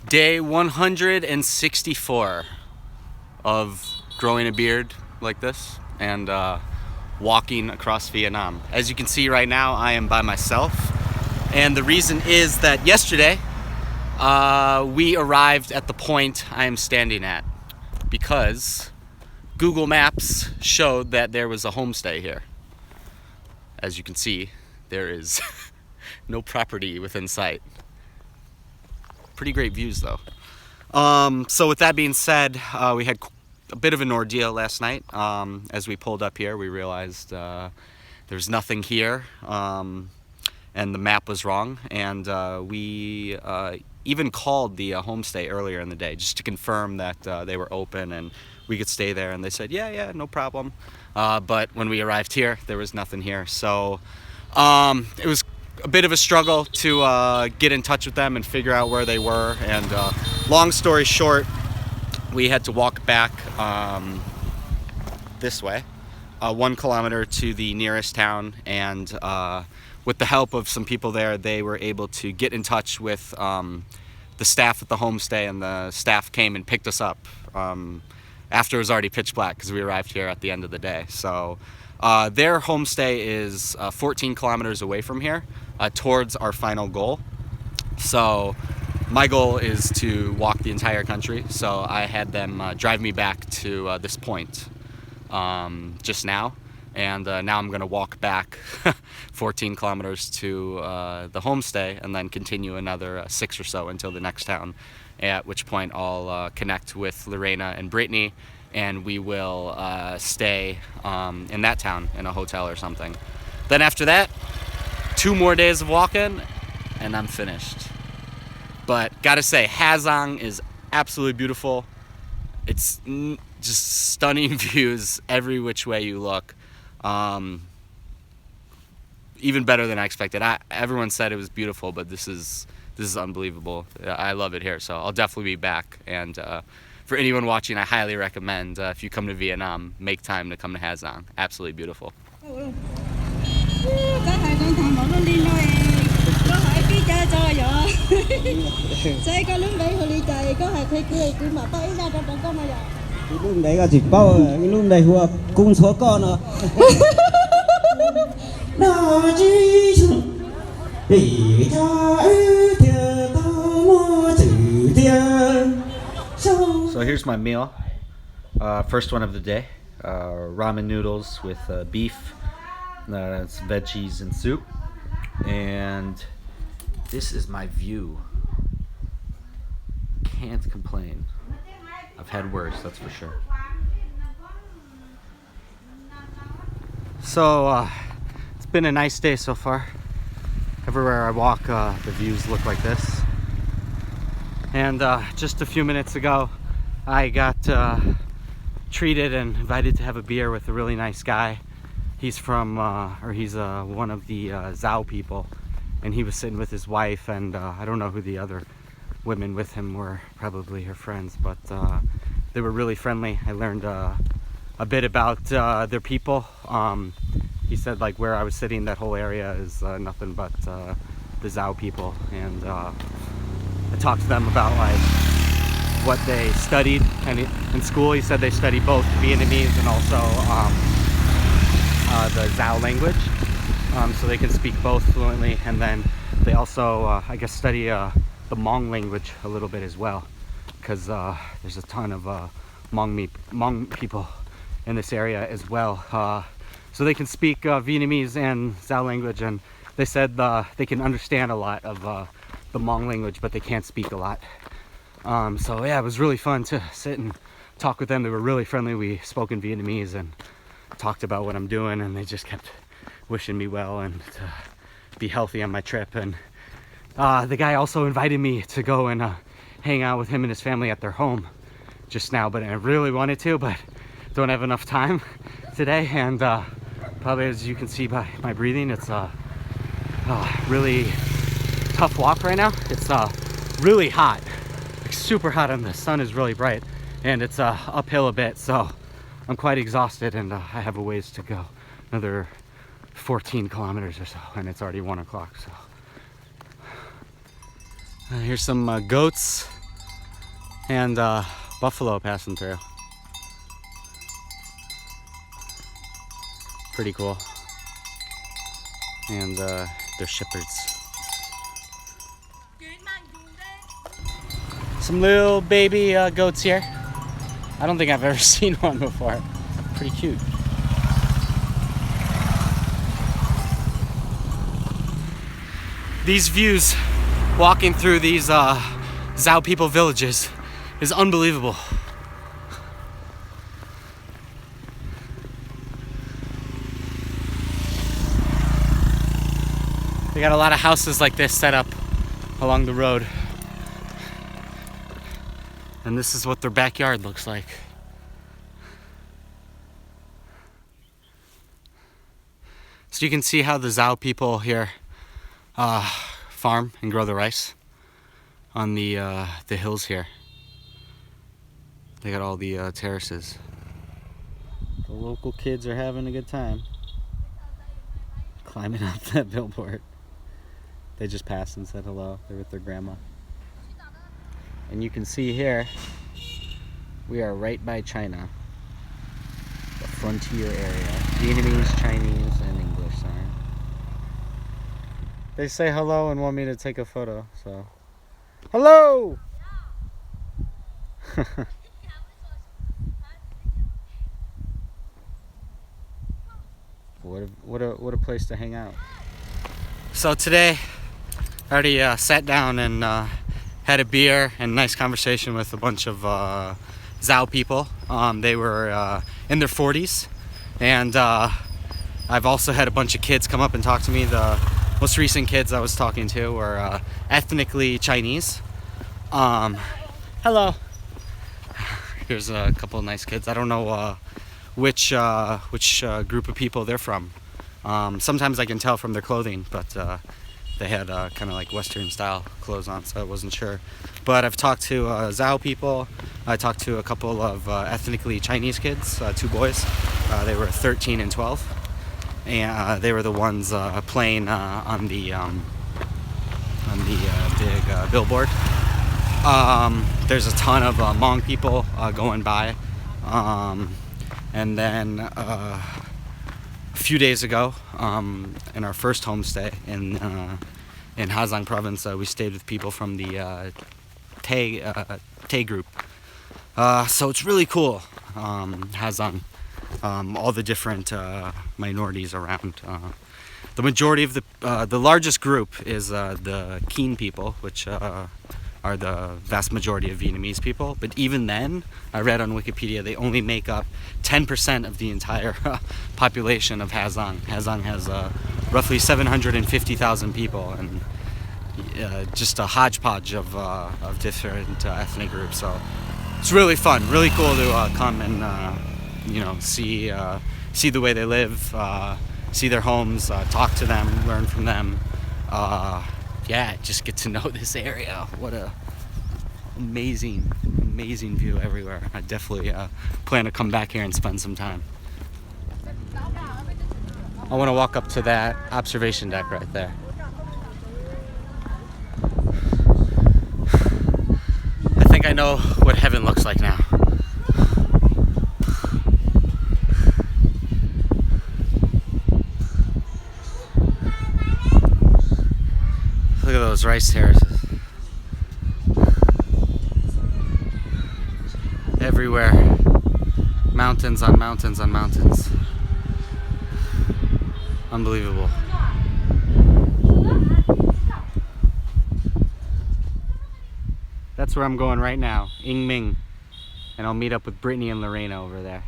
Day 164 of growing a beard like this and walking across Vietnam. As you can see right now, I am by myself, and the reason is that yesterday we arrived at the point I am standing at because Google Maps showed that there was a homestay here. As you can see, there is no property within sight. Pretty great views though. So with that being said, we had a bit of an ordeal last night. As we pulled up here, we realized there's nothing here, and the map was wrong, and we even called the homestay earlier in the day just to confirm that they were open and we could stay there, and they said yeah, no problem. But when we arrived here, there was nothing here, so it was a bit of a struggle to get in touch with them and figure out where they were, and long story short, we had to walk back this way 1 kilometer to the nearest town, and with the help of some people there, they were able to get in touch with the staff at the homestay, and the staff came and picked us up after it was already pitch black because we arrived here at the end of the day. So their homestay is 14 kilometers away from here, towards our final goal. So my goal is to walk the entire country, so I had them drive me back to this point just now, and now I'm going to walk back 14 kilometers to the homestay and then continue another 6 or so until the next town, at which point I'll connect with Lorena and Brittany, and we will stay in that town in a hotel or something. Then after that, 2 more days of walking and I'm finished. But gotta say, Ha Giang is absolutely beautiful. It's just stunning views every which way you look. Even better than I expected. Everyone said it was beautiful, but this is unbelievable. I love it here, so I'll definitely be back. And for anyone watching, I highly recommend if you come to Vietnam, make time to come to Ha Giang. Absolutely beautiful. Lúc đấy là chỉ bao, lúc đấy hùa cung số con nữa. So here's my meal. First one of the day. Ramen noodles with beef, it's veggies and soup. And this is my view. Can't complain. I've had worse, that's for sure. So it's been a nice day so far. Everywhere I walk, the views look like this. And just a few minutes ago, I got treated and invited to have a beer with a really nice guy. He's from, he's one of the Zhao people, and he was sitting with his wife, and I don't know who the other women with him were, probably her friends, but they were really friendly. I learned a bit about their people. He said like where I was sitting, that whole area is nothing but the Zhao people, and I talked to them about like what they studied, and in school he said they study both Vietnamese and also the Zhao language, so they can speak both fluently, and then they also I guess study the Hmong language a little bit as well, because there's a ton of Hmong people in this area as well, so they can speak Vietnamese and Zhao language, and they said they can understand a lot of the Hmong language, but they can't speak a lot. So yeah, it was really fun to sit and talk with them. They were really friendly. We spoke in Vietnamese and talked about what I'm doing, and they just kept wishing me well and to be healthy on my trip. And the guy also invited me to go and hang out with him and his family at their home just now, but I really wanted to, but don't have enough time today, and probably as you can see by my breathing, it's a really tough walk right now. It's really hot, like super hot, and the sun is really bright, and it's uphill a bit, so I'm quite exhausted, and I have a ways to go, another 14 kilometers or so, and it's already 1 o'clock. So here's some goats and buffalo passing through. Pretty cool. And they're shepherds. Some little baby goats here. I don't think I've ever seen one before. Pretty cute. These views walking through these Zhao people villages is unbelievable. They got a lot of houses like this set up along the road. And this is what their backyard looks like. So you can see how the Zhao people here farm and grow the rice on the hills here. They got all the terraces. The local kids are having a good time climbing up that billboard. They just passed and said hello. They're with their grandma. And you can see here, we are right by China. The frontier area. Vietnamese, Chinese, and English sign. They say hello and want me to take a photo, so. Hello! What a place to hang out. So today, I already sat down and had a beer and nice conversation with a bunch of Zhao people. They were in their 40s, and I've also had a bunch of kids come up and talk to me. The most recent kids I was talking to were ethnically Chinese. Hello. Here's a couple of nice kids. I don't know which group of people they're from. Sometimes I can tell from their clothing, but they had kind of like Western style clothes on, so I wasn't sure. But I've talked to Zhao people. I talked to a couple of ethnically Chinese kids, 2 boys. They were 13 and 12, and they were the ones playing on the big billboard. There's a ton of Hmong people going by, and then a few days ago, in our first homestay in Ha Giang province, we stayed with people from the Tay group. So it's really cool. Ha Giang, all the different minorities around. The majority of the largest group is the Kien people, which are the vast majority of Vietnamese people. But even then, I read on Wikipedia, they only make up 10% of the entire population of Ha Giang. Ha Giang has roughly 750,000 people, and just a hodgepodge of different ethnic groups. So it's really fun, really cool to come and see the way they live, see their homes, talk to them, learn from them. Just get to know this area. What a amazing view everywhere. I definitely plan to come back here and spend some time. I want to walk up to that observation deck right there. I think I know what heaven looks like now. Look at those rice terraces. Everywhere. Mountains on mountains on mountains. Unbelievable. That's where I'm going right now, Yingming. And I'll meet up with Brittany and Lorena over there.